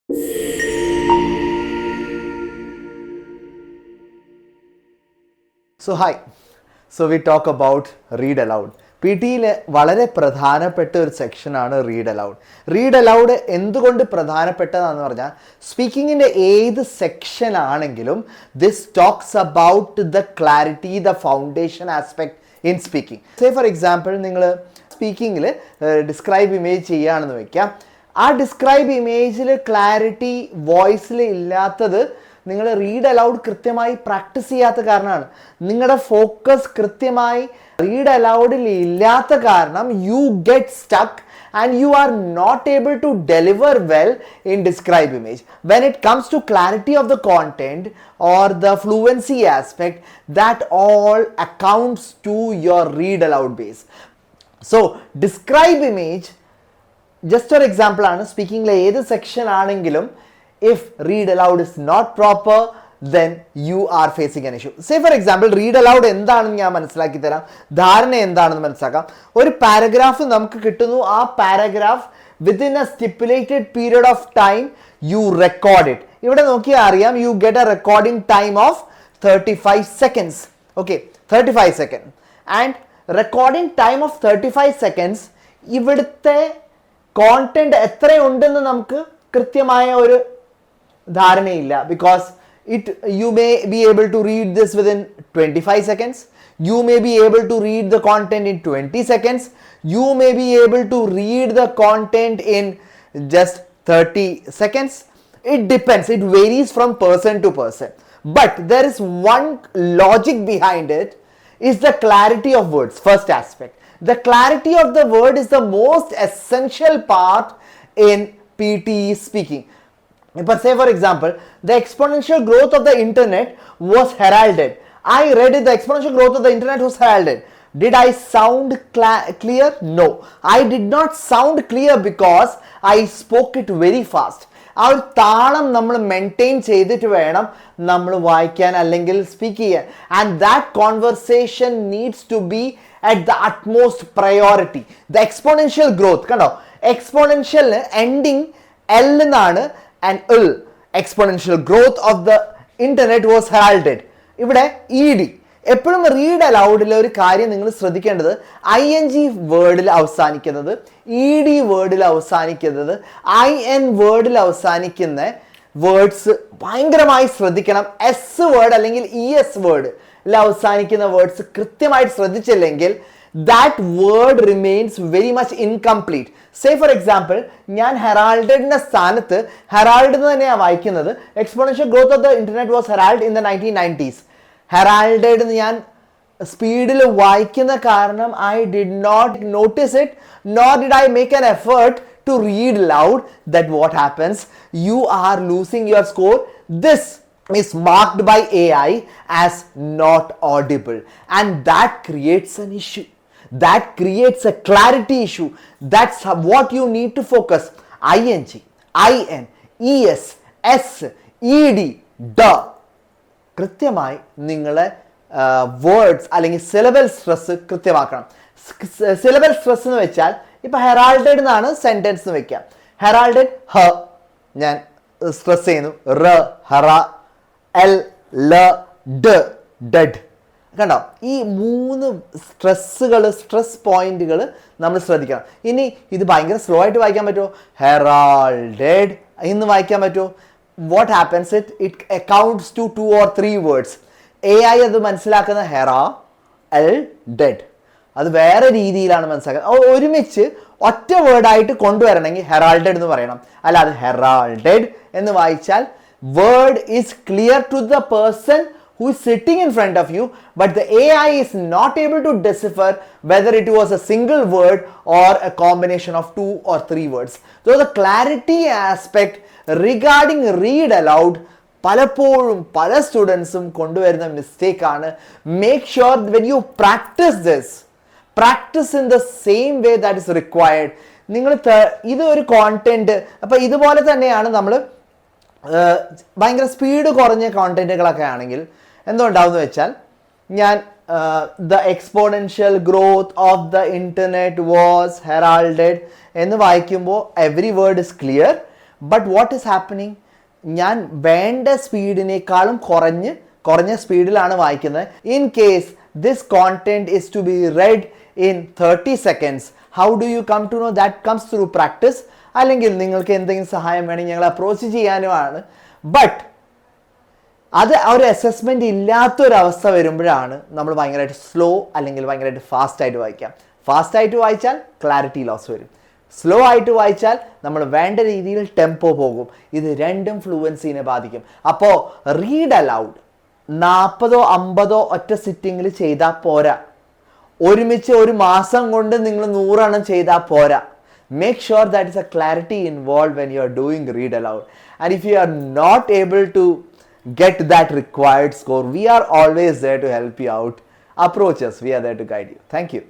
So hi, so we talk about read aloud. പി ടിയിലെ വളരെ പ്രധാനപ്പെട്ട ഒരു സെക്ഷനാണ് റീഡ് അലൗഡ്. റീഡ് അലൗഡ് എന്തുകൊണ്ട് പ്രധാനപ്പെട്ടതാണെന്ന് പറഞ്ഞാൽ സ്പീക്കിങ്ങിൻ്റെ ഏത് സെക്ഷൻ ആണെങ്കിലും this talks about the clarity, the foundation aspect in speaking. Say for example നിങ്ങൾ സ്പീക്കിങ്ങിൽ ഡിസ്ക്രൈബ് ഇമേജ് ചെയ്യുകയാണെന്ന് വയ്ക്കാം. ആ ഡിസ്ക്രൈബ് ഇമേജിൽ ക്ലാരിറ്റി വോയിസിൽ ഇല്ലാത്തത് നിങ്ങൾ റീഡ് അലൗഡ് കൃത്യമായി പ്രാക്ടീസ് ചെയ്യാത്ത കാരണമാണ്. നിങ്ങളുടെ ഫോക്കസ് കൃത്യമായി റീഡ് അലൗഡിൽ ഇല്ലാത്ത കാരണം you get stuck and you are not able to deliver well in describe image. When it comes to clarity of the content or the fluency aspect, that all accounts to your read aloud base. So describe image just for example ആണ് സ്പീക്കിംഗിലെ ഏത് section ആണെങ്കിലും if read aloud is not proper, then you are facing an issue. Say for example, read aloud എന്താണെന്ന് ഞാൻ മനസ്സിലാക്കി തരാം, ധാരണ എന്താണെന്ന് മനസ്സിലാക്കാം. ഒരു പാരഗ്രാഫ് നമുക്ക് കിട്ടുന്നു, ആ paragraph within A stipulated period of time you record it. ഇവിടെ നോക്കിയാൽ അറിയാം, you get A recording time of 35 seconds. Okay, 35 seconds. And recording time of 35 seconds, ഇവിടുത്തെ കോണ്ടന്റ് എത്രയുണ്ടെന്ന് നമുക്ക് കൃത്യമായ ഒരു ധാരണയില്ല. Because you may be able to read this within 25 seconds. You may be able to read the content in 20 seconds. You may be able to read the content in just 30 seconds. It depends. It varies from person to person. But there is one logic behind it, is the clarity of words. First aspect. The clarity of the word is the most essential part in PTE speaking. But say for example, the exponential growth of the internet was heralded. I read it, the exponential growth of the internet was heralded. Did I sound clear? No. I did not sound clear because I spoke it very fast. ആ ഒരു താളം നമ്മൾ maintain ചെയ്തിട്ട് വേണം നമ്മൾ വായിക്കാൻ അല്ലെങ്കിൽ speak ചെയ്യാൻ. And that conversation needs to be at the utmost priority. The exponential growth കണ്ടോ, എക്സ്പോണൻഷ്യലിന് എൻഡിങ് എൽ എന്നാണ്. And exponential growth of the internet was heralded. ഇവിടെ ED എപ്പോഴും റീഡ് അലൗഡിലെ ഒരു കാര്യം നിങ്ങൾ ശ്രദ്ധിക്കേണ്ടത്, ING വേർഡിൽ അവസാനിക്കുന്നത്, ED വേർഡിൽ അവസാനിക്കുന്നത്, IN വേർഡിൽ അവസാനിക്കുന്ന വേർഡ്സ് ഭയങ്കരമായി ശ്രദ്ധിക്കണം. S വേർഡ് അല്ലെങ്കിൽ ES വേർഡിൽ അവസാനിക്കുന്ന വേർഡ്സ് കൃത്യമായിട്ട് ശ്രദ്ധിച്ചില്ലെങ്കിൽ that word remains very much incomplete. Say for example, ഞാൻ ഹെറാൾഡഡിന്റെ സ്ഥാനത്ത് ഹെറാൾഡ് എന്ന് തന്നെയാണ് വായിക്കുന്നത്. Exponential growth of the internet was Herald in the 1990s. ഹെറാൾഡഡ് എന്ന് ഞാൻ സ്പീഡിൽ വായിക്കുന്ന കാരണം I did not notice it, nor did I make an effort to read loud. That what happens, you are losing your score. This is marked by AI as not audible, and that creates an issue. That creates a clarity issue. That's what you need to focus. ING, IN, ES, S, ED, D. കൃത്യമായി നിങ്ങളെ words അല്ലെങ്കിൽ സിലബൽ stress കൃത്യമാക്കണം. സിലബൽ stress എന്ന് വെച്ചാൽ ഇപ്പം ഹെറാൾഡഡ് എന്നാണ് sentence എന്ന് വെക്കാം. ഹെറാൾഡഡ് ഹ ഞാൻ സ്ട്രെസ് ചെയ്യുന്നു, റ ഹറ, എൽ ല ഡ ഡെഡ്. കണ്ടോ, ഈ 3 സ്ട്രെസ് പോയിന്റുകൾ നമ്മൾ ശ്രദ്ധിക്കണം. ഇനി ഇത് ഭയങ്കര സ്ലോ ആയിട്ട് വായിക്കാൻ പറ്റുമോ? ഹെറാൾഡഡ് എന്ന് വായിക്കാൻ പറ്റുമോ? What happens, it accounts to 2 or 3 words. AI അത് മനസ്സിലാക്കുന്ന ഹെറാ എൽ ഡെഡ്, അത് വേറെ രീതിയിലാണ് മനസ്സിലാക്കുന്നത്. ഒരുമിച്ച് ഒറ്റ വേർഡായിട്ട് കൊണ്ടുവരണമെങ്കിൽ ഹെറാൾഡഡ് എന്ന് പറയണം, അല്ലാതെ ഹെറാൾഡഡ് എന്ന് വായിച്ചാൽ word is clear to the person who is sitting in front of you, but the AI is not able to decipher whether it was a single word or a combination of 2 or 3 words. So the clarity aspect regarding read aloud പലപ്പോഴും പല സ്റ്റുഡൻസും കൊണ്ടുവരുന്ന mistake ആണ്. Make sure when you practice this, practice in the same way that is required. നിങ്ങൾ ഇത് ഒരു content, അപ്പം ഇതുപോലെ തന്നെയാണ് നമ്മൾ ഭയങ്കര സ്പീഡ് കുറഞ്ഞ കോണ്ടന്റുകളൊക്കെ ആണെങ്കിൽ എന്തുണ്ടാവുമെന്ന് വെച്ചാൽ, ഞാൻ the exponential growth of the internet was heralded എന്ന് വായിക്കുമ്പോൾ every word is clear, but what is happening, ഞാൻ വേണ്ട സ്പീഡിനേക്കാളും കുറഞ്ഞ സ്പീഡിലാണ് വായിക്കുന്നത്. In case this content is to be read in 30 seconds, how do you come to know? That comes through practice. അല്ലെങ്കിൽ നിങ്ങൾക്ക് എന്തെങ്കിലും സഹായം വേണമെങ്കിൽ ഞങ്ങൾ അപ്രോച്ച് ചെയ്യാനുമാണ്. ബട്ട് അത് ഒരു അസസ്മെൻ്റ് ഇല്ലാത്തൊരവസ്ഥ വരുമ്പോഴാണ് നമ്മൾ ഭയങ്കരമായിട്ട് സ്ലോ അല്ലെങ്കിൽ ഭയങ്കരമായിട്ട് ഫാസ്റ്റായിട്ട് വായിക്കാം. ഫാസ്റ്റായിട്ട് വായിച്ചാൽ ക്ലാരിറ്റി ലോസ് വരും, സ്ലോ ആയിട്ട് വായിച്ചാൽ നമ്മൾ വേണ്ട രീതിയിൽ ടെമ്പോ പോകും. ഇത് രണ്ടും ഫ്ലുവൻസിനെ ബാധിക്കും. അപ്പോൾ റീഡ് അലൗഡ് 40-50 ഒറ്റ സിറ്റിങ്ങിൽ ചെയ്താൽ പോരാ. ഒരുമിച്ച് ഒരു മാസം കൊണ്ട് നിങ്ങൾ 100 എണ്ണം ചെയ്താൽ പോരാ. Make sure that is a clarity involved when you are doing read aloud. And if you are not able to get that required score, we are always there to help you out. Approach us. We are there to guide you. Thank you.